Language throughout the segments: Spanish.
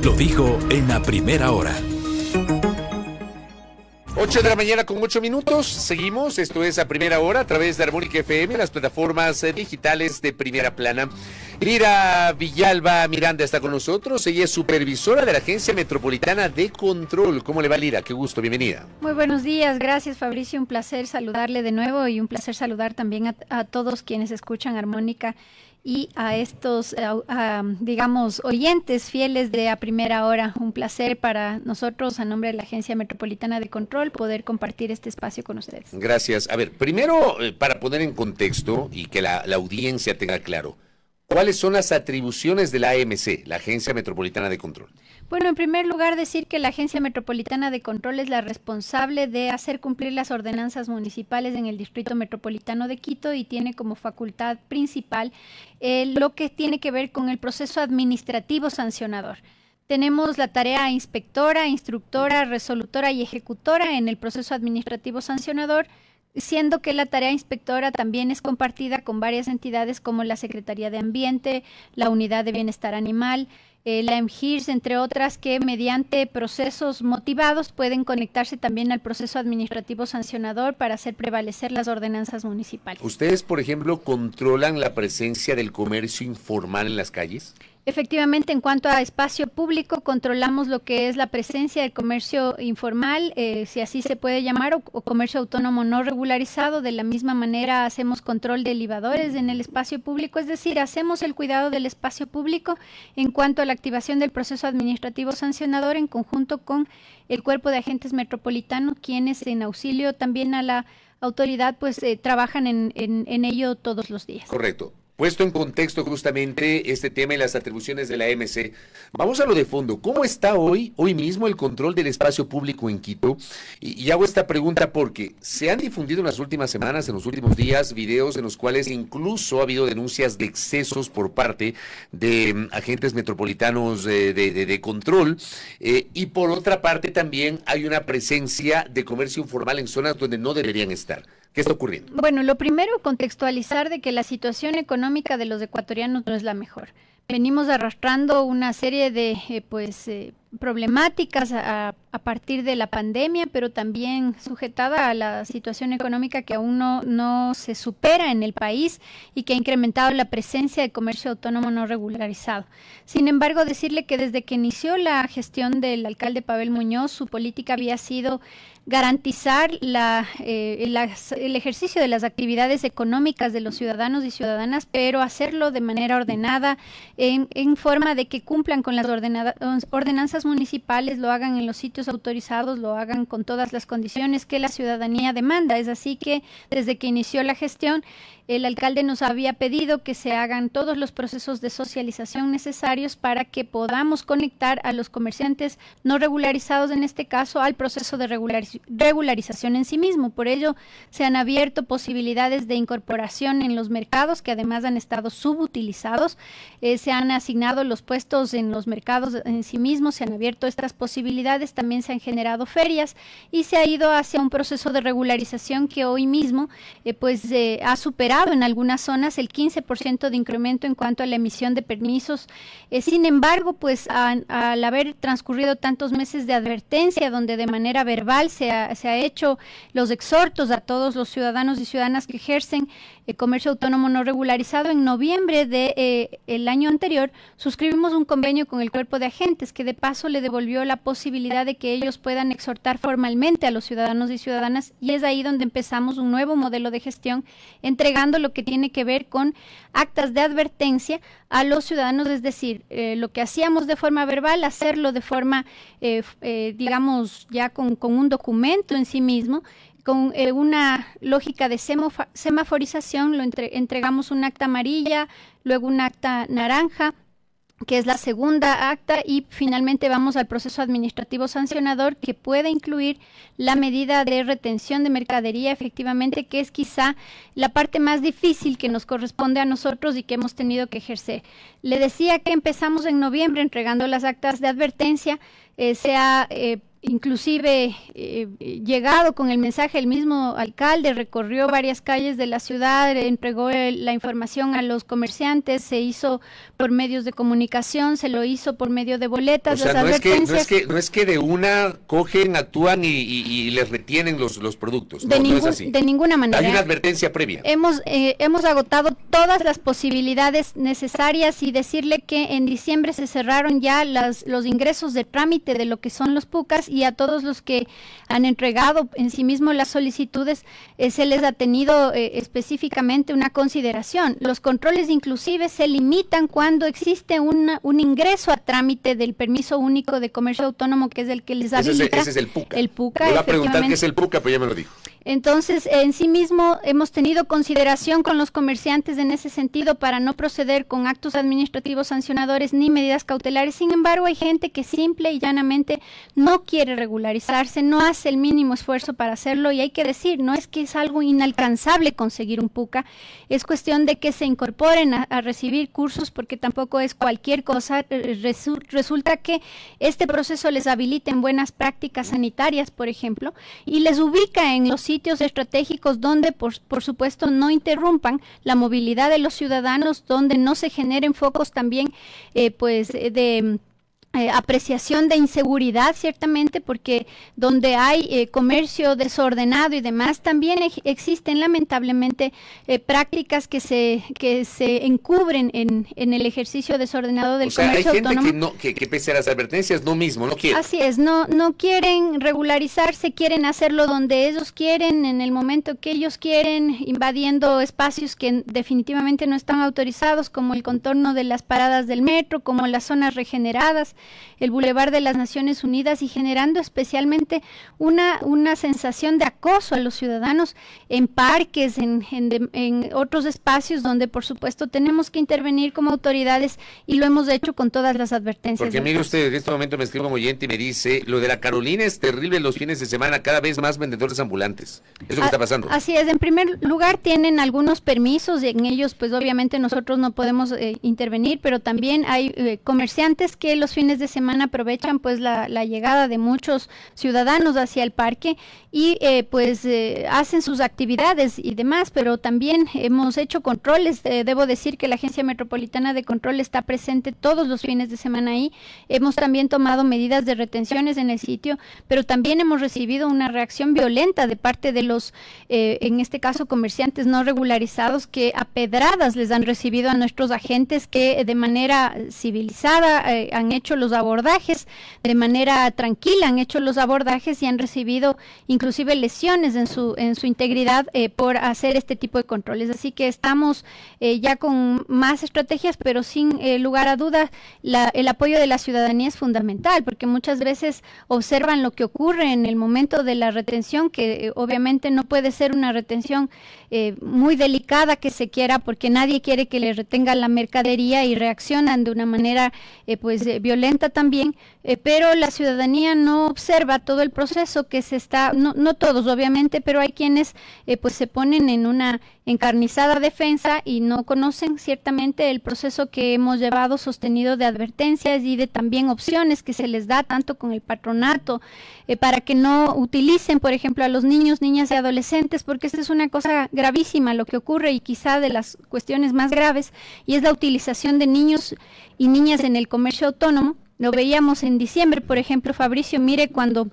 lo dijo en la primera hora. 8 de la mañana con 8 minutos, seguimos, esto es a primera hora a través de Armónica FM, las plataformas digitales de Primera Plana. Lira Villalba Miranda está con nosotros, ella es supervisora de la Agencia Metropolitana de Control. ¿Cómo le va, Lira? Qué gusto, bienvenida. Muy buenos días, gracias Fabricio, un placer saludarle de nuevo y un placer saludar también a todos quienes escuchan Armónica y a estos, digamos, oyentes fieles de A Primera Hora. Un placer para nosotros, a nombre de la Agencia Metropolitana de Control, poder compartir este espacio con ustedes. Gracias. A ver, primero, para poner en contexto y que la audiencia tenga claro, ¿cuáles son las atribuciones de la AMC, la Agencia Metropolitana de Control? Bueno, en primer lugar, decir que la Agencia Metropolitana de Control es la responsable de hacer cumplir las ordenanzas municipales en el Distrito Metropolitano de Quito y tiene como facultad principal lo que tiene que ver con el proceso administrativo sancionador. Tenemos la tarea inspectora, instructora, resolutora y ejecutora en el proceso administrativo sancionador, siendo que la tarea inspectora también es compartida con varias entidades como la Secretaría de Ambiente, la Unidad de Bienestar Animal, la MGIRS, entre otras, que mediante procesos motivados pueden conectarse también al proceso administrativo sancionador para hacer prevalecer las ordenanzas municipales. ¿Ustedes, por ejemplo, controlan la presencia del comercio informal en las calles? Efectivamente, en cuanto a espacio público, controlamos lo que es la presencia del comercio informal, si así se puede llamar, o comercio autónomo no regularizado. De la misma manera, hacemos control de libadores en el espacio público, es decir, hacemos el cuidado del espacio público en cuanto a la activación del proceso administrativo sancionador en conjunto con el cuerpo de agentes metropolitanos, quienes en auxilio también a la autoridad, pues trabajan en ello todos los días. Correcto. Puesto en contexto justamente este tema y las atribuciones de la AMC, vamos a lo de fondo. ¿Cómo está hoy mismo el control del espacio público en Quito? Y hago esta pregunta porque se han difundido en las últimas semanas, en los últimos días, videos en los cuales incluso ha habido denuncias de excesos por parte de agentes metropolitanos de control, y por otra parte también hay una presencia de comercio informal en zonas donde no deberían estar. ¿Qué está ocurriendo? Bueno, lo primero, contextualizar de que la situación económica de los ecuatorianos no es la mejor. Venimos arrastrando una serie de problemáticas a partir de la pandemia, pero también sujetada a la situación económica que aún no se supera en el país y que ha incrementado la presencia de comercio autónomo no regularizado. Sin embargo, decirle que desde que inició la gestión del alcalde Pavel Muñoz, su política había sido garantizar el ejercicio de las actividades económicas de los ciudadanos y ciudadanas, pero hacerlo de manera ordenada, en forma de que cumplan con las ordenanzas municipales, lo hagan en los sitios autorizados, lo hagan con todas las condiciones que la ciudadanía demanda. Es así que desde que inició la gestión, el alcalde nos había pedido que se hagan todos los procesos de socialización necesarios para que podamos conectar a los comerciantes no regularizados, en este caso, al proceso de regularización en sí mismo. Por ello, se han abierto posibilidades de incorporación en los mercados, que además han estado subutilizados. Se han asignado los puestos en los mercados en sí mismos, se han abierto estas posibilidades, también se han generado ferias y se ha ido hacia un proceso de regularización que hoy mismo ha superado en algunas zonas el 15% de incremento en cuanto a la emisión de permisos. Sin embargo, pues al haber transcurrido tantos meses de advertencia, donde de manera verbal se ha hecho los exhortos a todos los ciudadanos y ciudadanas que ejercen comercio autónomo no regularizado, en noviembre del año anterior suscribimos un convenio con el cuerpo de agentes que de paso le devolvió la posibilidad de que ellos puedan exhortar formalmente a los ciudadanos y ciudadanas, y es ahí donde empezamos un nuevo modelo de gestión, entregando lo que tiene que ver con actas de advertencia a los ciudadanos, es decir, lo que hacíamos de forma verbal, hacerlo de forma, digamos, ya con un documento en sí mismo, con una lógica de semaforización. Entregamos un acta amarilla, luego un acta naranja, que es la segunda acta, y finalmente vamos al proceso administrativo sancionador, que puede incluir la medida de retención de mercadería, efectivamente, que es quizá la parte más difícil que nos corresponde a nosotros y que hemos tenido que ejercer. Le decía que empezamos en noviembre entregando las actas de advertencia. Se ha inclusive llegado con el mensaje, el mismo alcalde recorrió varias calles de la ciudad, entregó la información a los comerciantes, se hizo por medios de comunicación, se lo hizo por medio de boletas, o sea, las advertencias. No es que de una cogen, actúan y les retienen los productos, no es así. De ninguna manera. Hay una advertencia previa. Hemos agotado todas las posibilidades necesarias y decirle que en diciembre se cerraron ya los ingresos de trámite de lo que son los PUCAs, y a todos los que han entregado en sí mismo las solicitudes se les ha tenido específicamente una consideración. Los controles inclusive se limitan cuando existe un ingreso a trámite del permiso único de comercio autónomo, que es el que les habilita. Ese es el PUCA. El PUCA, voy a preguntar qué es el PUCA, pero ya me lo dijo. Entonces, en sí mismo hemos tenido consideración con los comerciantes en ese sentido para no proceder con actos administrativos sancionadores ni medidas cautelares. Sin embargo, hay gente que simple y llanamente no quiere regularizarse, no hace el mínimo esfuerzo para hacerlo, y hay que decir, no es que es algo inalcanzable conseguir un PUCA, es cuestión de que se incorporen a recibir cursos, porque tampoco es cualquier cosa. Resulta que este proceso les habilita en buenas prácticas sanitarias, por ejemplo, y les ubica en los sitios estratégicos donde, por supuesto, no interrumpan la movilidad de los ciudadanos, donde no se generen focos también, de apreciación de inseguridad, ciertamente, porque donde hay comercio desordenado y demás, también existen lamentablemente prácticas que se encubren en el ejercicio desordenado del comercio autónomo. Hay gente que pese a las advertencias no quiere. Así es, no quieren regularizarse, quieren hacerlo donde ellos quieren, en el momento que ellos quieren, invadiendo espacios que definitivamente no están autorizados, como el contorno de las paradas del metro, como las zonas regeneradas, el Boulevard de las Naciones Unidas, y generando especialmente una sensación de acoso a los ciudadanos en parques, en otros espacios donde por supuesto tenemos que intervenir como autoridades, y lo hemos hecho con todas las advertencias. Porque mire usted, en este momento me escribe un oyente y me dice, lo de la Carolina es terrible los fines de semana, cada vez más vendedores ambulantes. Es lo que está pasando. Así es, en primer lugar tienen algunos permisos, y en ellos pues obviamente nosotros no podemos intervenir, pero también hay comerciantes que los fines de semana aprovechan pues la llegada de muchos ciudadanos hacia el parque y hacen sus actividades y demás, pero también hemos hecho controles. Debo decir que la Agencia Metropolitana de Control está presente todos los fines de semana ahí. Hemos también tomado medidas de retenciones en el sitio, pero también hemos recibido una reacción violenta de parte de los, en este caso, comerciantes no regularizados, que a pedradas les han recibido a nuestros agentes, que de manera civilizada han hecho los abordajes, de manera tranquila han hecho los abordajes, y han recibido inclusive lesiones en su integridad por hacer este tipo de controles. Así que estamos ya con más estrategias, pero sin lugar a duda el apoyo de la ciudadanía es fundamental, porque muchas veces observan lo que ocurre en el momento de la retención, que obviamente no puede ser una retención muy delicada que se quiera, porque nadie quiere que le retenga la mercadería, y reaccionan de una manera violenta también, pero la ciudadanía no observa todo el proceso que se está, no todos obviamente, pero hay quienes se ponen en una encarnizada defensa y no conocen ciertamente el proceso que hemos llevado sostenido de advertencias y de también opciones que se les da tanto con el patronato para que no utilicen, por ejemplo, a los niños, niñas y adolescentes, porque esta es una cosa gravísima lo que ocurre, y quizá de las cuestiones más graves, y es la utilización de niños y niñas en el comercio autónomo. Lo veíamos en diciembre, por ejemplo, Fabricio, mire, cuando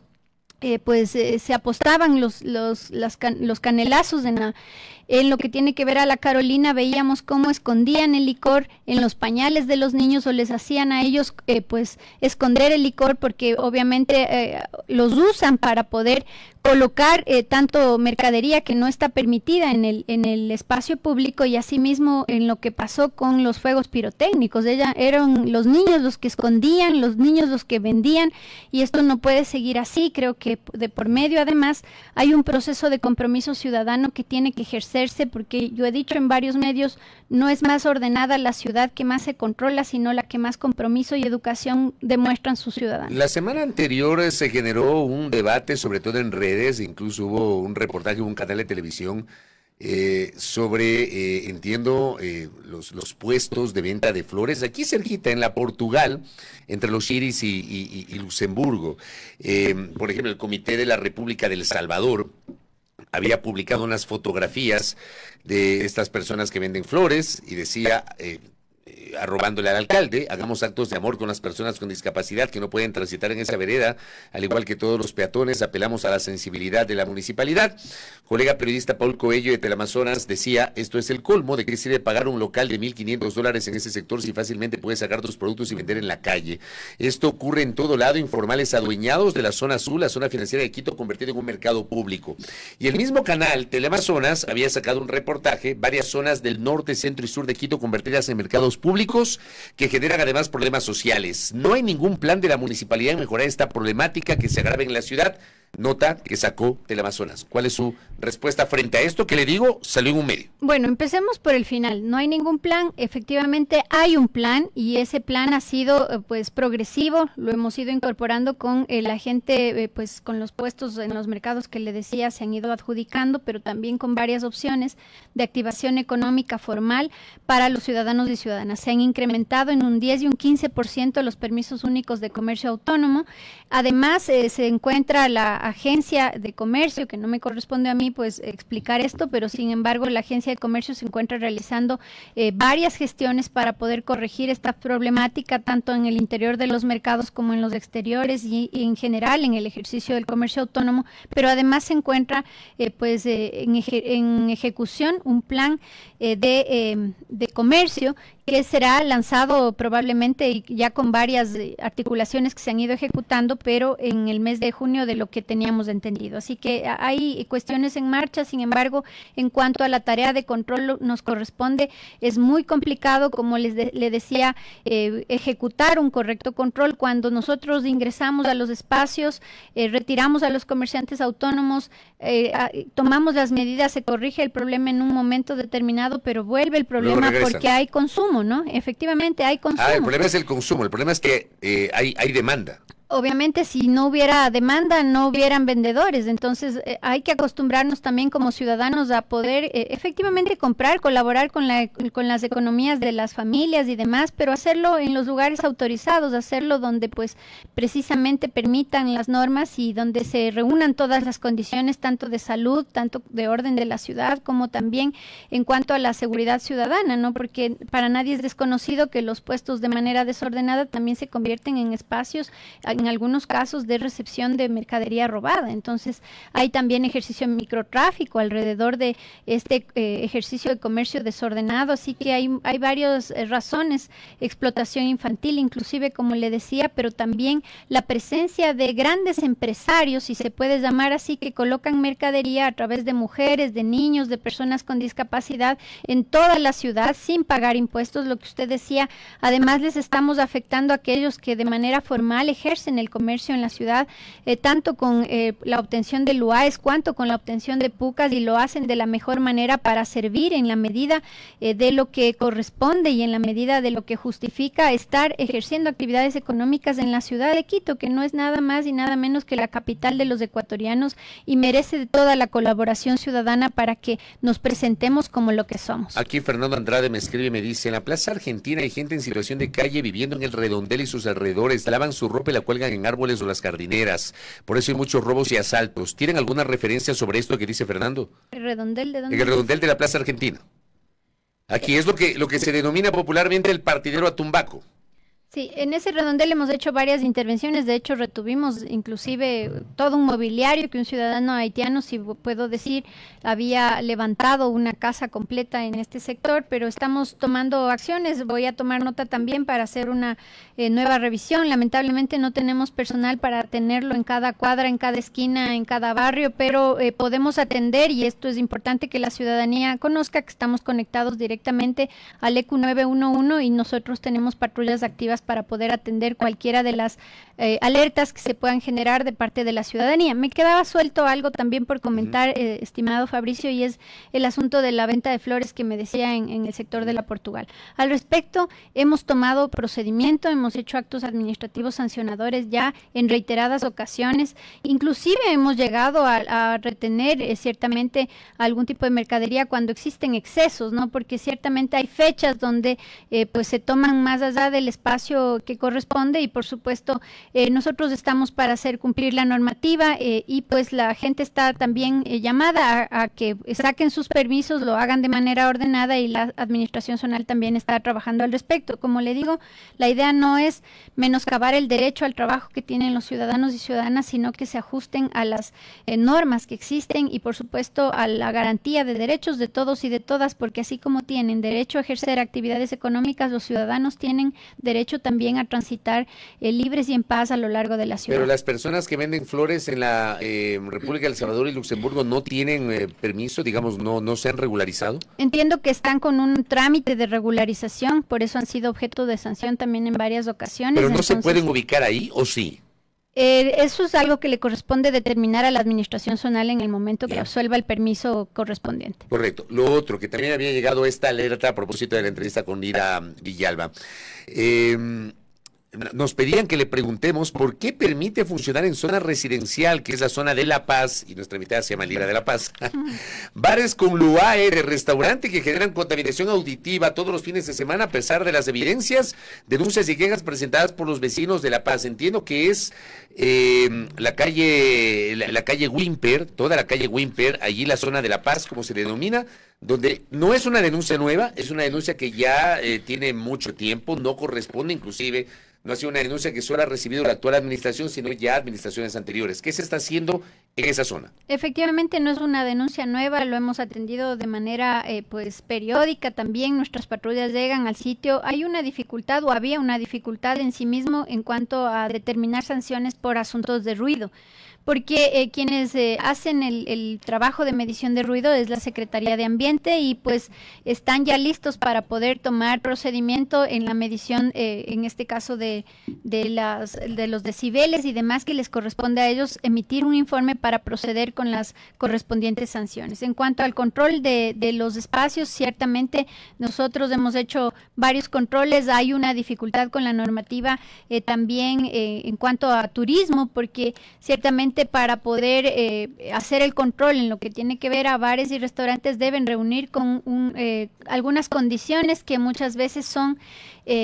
se apostaban los canelazos en lo que tiene que ver a la Carolina, veíamos cómo escondían el licor en los pañales de los niños, o les hacían a ellos esconder el licor, porque obviamente los usan para poder colocar tanto mercadería que no está permitida en el espacio público, y asimismo en lo que pasó con los fuegos pirotécnicos. Eran los niños los que escondían, los niños los que vendían, y esto no puede seguir así. Creo que de por medio además hay un proceso de compromiso ciudadano que tiene que ejercerse, porque yo he dicho en varios medios, no es más ordenada la ciudad que más se controla, sino la que más compromiso y educación demuestran sus ciudadanos. La semana anterior se generó un debate, sobre todo en redes, incluso hubo un reportaje en un canal de televisión sobre, entiendo, los puestos de venta de flores, aquí cerquita, en la Portugal, entre los Chiris y Luxemburgo. Por ejemplo, el Comité de la República del Salvador había publicado unas fotografías de estas personas que venden flores y decía, arrobándole al alcalde, hagamos actos de amor con las personas con discapacidad que no pueden transitar en esa vereda, al igual que todos los peatones, apelamos a la sensibilidad de la municipalidad. Colega periodista Paul Coello de Teleamazonas decía, esto es el colmo, ¿de qué sirve pagar un local de $1,500 en ese sector si fácilmente puedes sacar tus productos y vender en la calle? Esto ocurre en todo lado, informales adueñados de la zona azul, la zona financiera de Quito, convertida en un mercado público. Y el mismo canal, Teleamazonas, había sacado un reportaje, varias zonas del norte, centro y sur de Quito convertidas en mercados públicos, que generan además problemas sociales. No hay ningún plan de la municipalidad en mejorar esta problemática que se agrava en la ciudad. Nota que sacó Teleamazonas. ¿Cuál es su respuesta frente a esto que le digo? Salió en un medio. Bueno, empecemos por el final. No hay ningún plan. Efectivamente hay un plan y ese plan ha sido pues progresivo. Lo hemos ido incorporando con la gente, pues con los puestos en los mercados que le decía se han ido adjudicando, pero también con varias opciones de activación económica formal para los ciudadanos y ciudadanas. Se han incrementado en un 10 y un 15% los permisos únicos de comercio autónomo. Además, se encuentra la agencia de comercio, que no me corresponde a mí pues explicar esto, pero sin embargo la agencia de comercio se encuentra realizando varias gestiones para poder corregir esta problemática, tanto en el interior de los mercados como en los exteriores y en general en el ejercicio del comercio autónomo, pero además se encuentra en ejecución un plan de comercio que será lanzado probablemente ya con varias articulaciones que se han ido ejecutando, pero en el mes de junio de lo que teníamos entendido. Así que hay cuestiones en marcha, sin embargo, en cuanto a la tarea de control nos corresponde, es muy complicado, como le decía, ejecutar un correcto control. Cuando nosotros ingresamos a los espacios, retiramos a los comerciantes autónomos, tomamos las medidas, se corrige el problema en un momento determinado, pero vuelve el problema porque hay consumo, ¿no? Efectivamente hay consumo. El problema es el consumo, el problema es que hay demanda. Obviamente, si no hubiera demanda, no hubieran vendedores. Entonces, hay que acostumbrarnos también como ciudadanos a poder efectivamente comprar, colaborar con las economías de las familias y demás, pero hacerlo en los lugares autorizados, hacerlo donde pues precisamente permitan las normas y donde se reúnan todas las condiciones, tanto de salud, tanto de orden de la ciudad, como también en cuanto a la seguridad ciudadana, ¿no? Porque para nadie es desconocido que los puestos de manera desordenada también se convierten en espacios, en algunos casos, de recepción de mercadería robada. Entonces, hay también ejercicio de microtráfico alrededor de este ejercicio de comercio desordenado, así que hay varias razones, explotación infantil, inclusive, como le decía, pero también la presencia de grandes empresarios, si se puede llamar así, que colocan mercadería a través de mujeres, de niños, de personas con discapacidad en toda la ciudad sin pagar impuestos, lo que usted decía. Además, les estamos afectando a aquellos que de manera formal ejercen el comercio en la ciudad, tanto con la obtención de LUAES cuanto con la obtención de PUCAS, y lo hacen de la mejor manera para servir en la medida de lo que corresponde y en la medida de lo que justifica estar ejerciendo actividades económicas en la ciudad de Quito, que no es nada más y nada menos que la capital de los ecuatorianos y merece de toda la colaboración ciudadana para que nos presentemos como lo que somos. Aquí Fernando Andrade me escribe y me dice, en la Plaza Argentina hay gente en situación de calle viviendo en el Redondel y sus alrededores, lavan su ropa y la cuelgan en árboles o las jardineras, por eso hay muchos robos y asaltos. ¿Tienen alguna referencia sobre esto que dice Fernando? ¿El Redondel de dónde? En el Redondel de la Plaza Argentina. Aquí es lo que se denomina popularmente el partidero a Tumbaco. Sí, en ese redondel hemos hecho varias intervenciones, de hecho retuvimos inclusive todo un mobiliario que un ciudadano haitiano, si puedo decir, había levantado una casa completa en este sector, pero estamos tomando acciones. Voy a tomar nota también para hacer una nueva revisión. Lamentablemente no tenemos personal para tenerlo en cada cuadra, en cada esquina, en cada barrio, pero podemos atender, y esto es importante que la ciudadanía conozca, que estamos conectados directamente al EQ 911 y nosotros tenemos patrullas activas para poder atender cualquiera de las alertas que se puedan generar de parte de la ciudadanía. Me quedaba suelto algo también por comentar, estimado Fabricio, y es el asunto de la venta de flores que me decía en el sector de la Portugal. Al respecto, hemos tomado procedimiento, hemos hecho actos administrativos sancionadores ya en reiteradas ocasiones, inclusive hemos llegado a retener ciertamente algún tipo de mercadería cuando existen excesos, ¿no? Porque ciertamente hay fechas donde pues se toman más allá del espacio que corresponde y por supuesto nosotros estamos para hacer cumplir la normativa y pues la gente está también llamada a que saquen sus permisos, lo hagan de manera ordenada y la administración zonal también está trabajando al respecto. Como le digo, la idea no es menoscabar el derecho al trabajo que tienen los ciudadanos y ciudadanas, sino que se ajusten a las normas que existen y por supuesto a la garantía de derechos de todos y de todas, porque así como tienen derecho a ejercer actividades económicas, los ciudadanos tienen derecho también a transitar libres y en paz a lo largo de la ciudad. Pero las personas que venden flores en la República de El Salvador y Luxemburgo no tienen permiso, digamos, no se han regularizado. Entiendo que están con un trámite de regularización, por eso han sido objeto de sanción también en varias ocasiones. Pero no se pueden ubicar ahí, ¿o sí? Eso es algo que le corresponde determinar a la administración zonal en el momento que absuelva el permiso correspondiente. Correcto. Lo otro, que también había llegado esta alerta a propósito de la entrevista con Ira Villalba. Nos pedían que le preguntemos por qué permite funcionar en zona residencial, que es la zona de La Paz, y nuestra invitada se llama Lira de La Paz, bares con luae, restaurante que generan contaminación auditiva todos los fines de semana a pesar de las evidencias, denuncias y quejas presentadas por los vecinos de La Paz. Entiendo que es la calle Wimper, toda la calle Wimper, allí la zona de La Paz, como se denomina, donde no es una denuncia nueva, es una denuncia que ya tiene mucho tiempo, no corresponde inclusive. No ha sido una denuncia que solo ha recibido la actual administración, sino ya administraciones anteriores. ¿Qué se está haciendo en esa zona? Efectivamente, no es una denuncia nueva, lo hemos atendido de manera pues periódica también. Nuestras patrullas llegan al sitio. Hay una dificultad o había una dificultad en sí mismo en cuanto a determinar sanciones por asuntos de ruido, porque quienes hacen el trabajo de medición de ruido es la Secretaría de Ambiente y pues están ya listos para poder tomar procedimiento en la medición, en este caso de los decibeles y demás que les corresponde a ellos emitir un informe para proceder con las correspondientes sanciones. En cuanto al control de los espacios, ciertamente nosotros hemos hecho varios controles, hay una dificultad con la normativa también en cuanto a turismo, porque ciertamente para poder hacer el control en lo que tiene que ver a bares y restaurantes deben reunir con algunas condiciones que muchas veces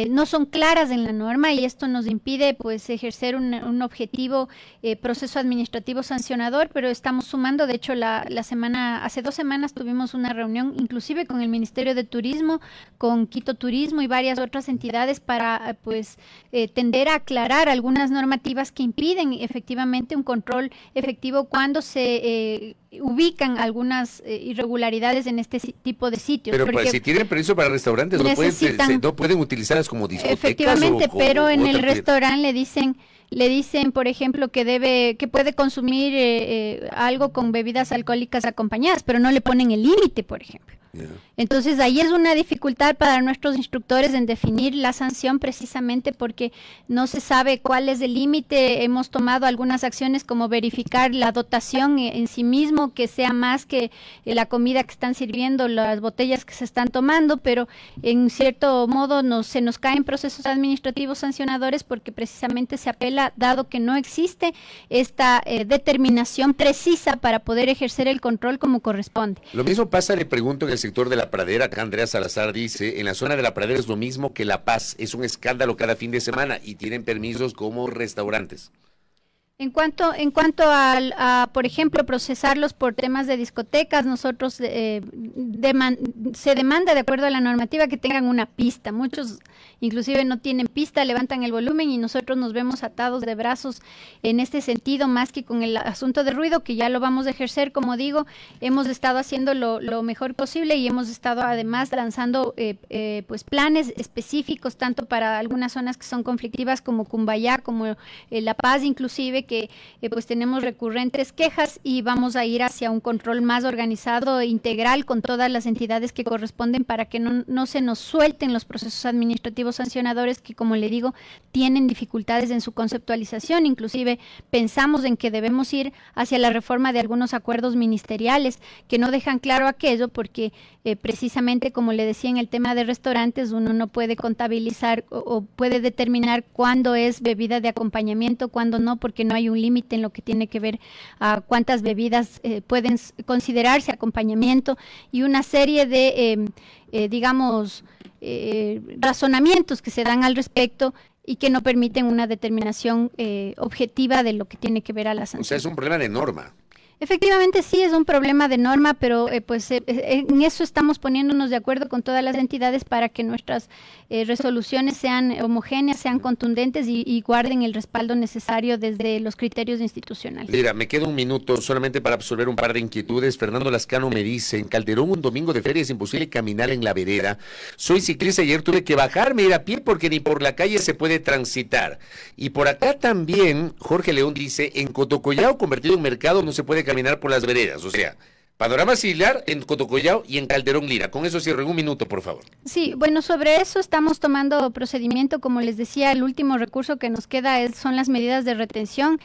no son claras en la norma y esto nos impide pues ejercer un objetivo proceso administrativo sancionador, pero estamos sumando. De hecho hace 2 semanas tuvimos una reunión inclusive con el Ministerio de Turismo, con Quito Turismo y varias otras entidades para pues tender a aclarar algunas normativas que impiden efectivamente un control efectivo cuando se ubican algunas irregularidades en este tipo de sitios. Pero pues, si tienen permiso para restaurantes, no pueden utilizarlas como discotecas. Efectivamente, pero en el restaurante le dicen, por ejemplo, que puede consumir algo con bebidas alcohólicas acompañadas, pero no le ponen el límite, por ejemplo. Yeah. Entonces ahí es una dificultad para nuestros instructores en definir la sanción precisamente porque no se sabe cuál es el límite. Hemos tomado algunas acciones como verificar la dotación en sí mismo, que sea más que la comida que están sirviendo, las botellas que se están tomando, pero en cierto modo se nos caen procesos administrativos sancionadores porque precisamente se apela, dado que no existe esta determinación precisa para poder ejercer el control como corresponde. Lo mismo pasa, le pregunto, en el sector de La Pradera. Acá Andrea Salazar dice, en la zona de La Pradera es lo mismo que La Paz, es un escándalo cada fin de semana y tienen permisos como restaurantes. En cuanto a, por ejemplo, procesarlos por temas de discotecas, nosotros se demanda, de acuerdo a la normativa, que tengan una pista. Muchos inclusive no tienen pista, levantan el volumen y nosotros nos vemos atados de brazos en este sentido, más que con el asunto de ruido, que ya lo vamos a ejercer. Como digo, hemos estado haciendo lo mejor posible y hemos estado además lanzando pues planes específicos, tanto para algunas zonas que son conflictivas como Cumbayá, como La Paz, inclusive, que pues tenemos recurrentes quejas y vamos a ir hacia un control más organizado e integral con todas las entidades que corresponden para que no se nos suelten los procesos administrativos sancionadores que, como le digo, tienen dificultades en su conceptualización. Inclusive pensamos en que debemos ir hacia la reforma de algunos acuerdos ministeriales que no dejan claro aquello porque precisamente, como le decía, en el tema de restaurantes uno no puede contabilizar o puede determinar cuándo es bebida de acompañamiento, cuándo no, porque no hay un límite en lo que tiene que ver a cuántas bebidas pueden considerarse acompañamiento y una serie de, razonamientos que se dan al respecto y que no permiten una determinación objetiva de lo que tiene que ver a la sanción. O sea, es un problema de norma. Efectivamente sí es un problema de norma, pero en eso estamos poniéndonos de acuerdo con todas las entidades para que nuestras resoluciones sean homogéneas, sean contundentes y guarden el respaldo necesario desde los criterios institucionales. Mira, me queda un minuto solamente para absorber un par de inquietudes. Fernando Lascano me dice, en Calderón un domingo de feria es imposible caminar en la vereda. Soy ciclista y ayer tuve que bajarme, ir a pie porque ni por la calle se puede transitar. Y por acá también, Jorge León dice, en Cotocollao, convertido en mercado, no se puede caminar por las veredas, o sea, panorama similar en Cotocollao y en Calderón Lira. Con eso cierro en un minuto, por favor. Sí, bueno, sobre eso estamos tomando procedimiento. Como les decía, el último recurso que nos queda son las medidas de retención.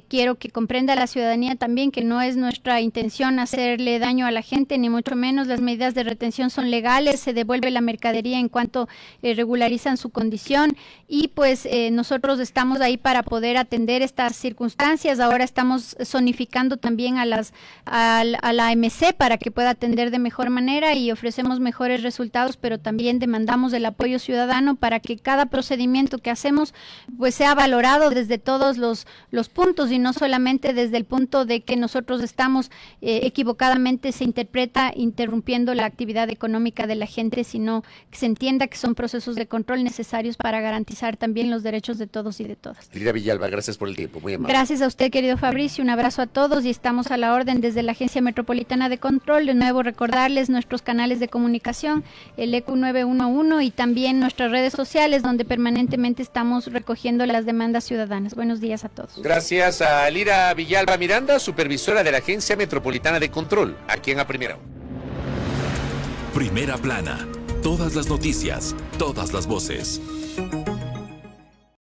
Quiero que comprenda la ciudadanía también que no es nuestra intención hacerle daño a la gente, ni mucho menos. Las medidas de retención son legales, se devuelve la mercadería en cuanto regularizan su condición y pues nosotros estamos ahí para poder atender estas circunstancias. Ahora estamos zonificando también a la AMC para que pueda atender de mejor manera y ofrecemos mejores resultados, pero también demandamos el apoyo ciudadano para que cada procedimiento que hacemos pues sea valorado desde todos los puntos y no solamente desde el punto de que nosotros estamos equivocadamente se interpreta interrumpiendo la actividad económica de la gente, sino que se entienda que son procesos de control necesarios para garantizar también los derechos de todos y de todas. Lira Villalba, gracias por el tiempo, muy amable. Gracias a usted, querido Fabricio, un abrazo a todos y estamos a la orden desde la Agencia Metropolitana de Control. De nuevo recordarles nuestros canales de comunicación, el EQ 911 y también nuestras redes sociales donde permanentemente estamos recogiendo las demandas ciudadanas. Buenos días a todos. Gracias a Lira Villalba Miranda, supervisora de la Agencia Metropolitana de Control, aquí en A Primera Hora. Primera Plana, todas las noticias, todas las voces.